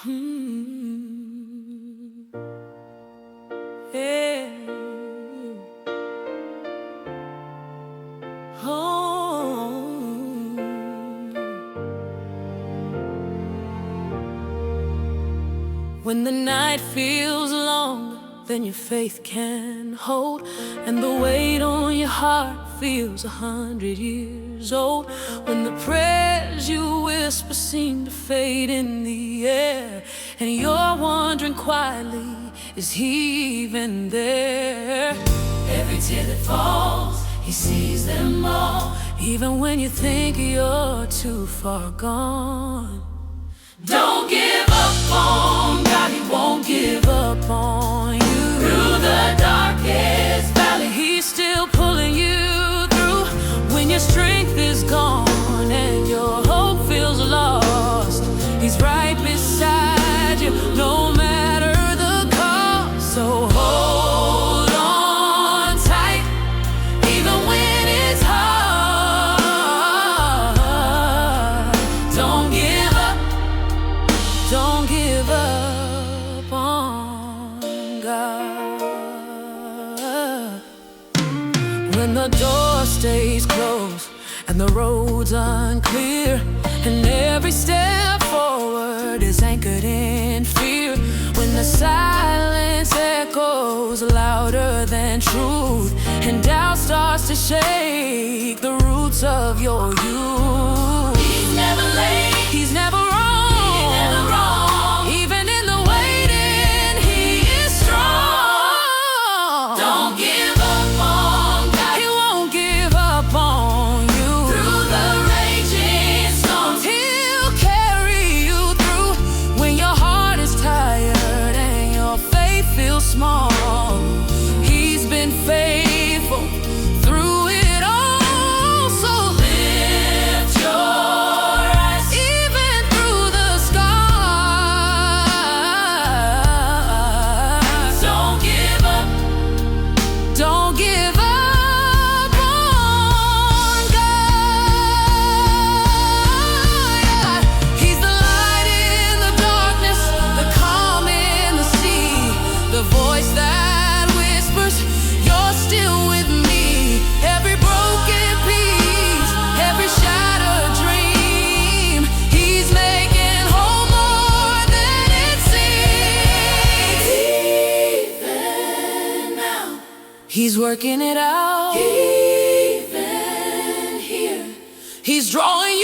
Hmm. Yeah. Oh. When the night feels longer than your faith can hold, and the weight on your heart feels 100 years old, when the prayers you whisper seem to fade in the air, and you're wondering quietly, is he even there? Every tear that falls, he sees them all, even when you think you're too far gone. Don't give up on God, he won't give up on you. Through the darkest valley, he's still pulling you through. When your strength is gone and your hope feels lost, he's right beside you, no matter the cost. So hold on tight, even when it's hard. Don't give up. Don't give up on God. When the door stays closed and the road's unclear, and every step forward is anchored in fear, when the silence echoes louder than truth, and doubt starts to shake the roots of your youth, he's never late, he's never wrong. Small, he's been faithful through it all. So lift your eyes, even through the skies. Don't give up, don't give up on God. He's the light in the darkness, the calm in the sea, the voice that whispers, you're still with me. Every broken piece, every shattered dream, he's making whole more than it seems. Even now, he's working it out. Even here, he's drawing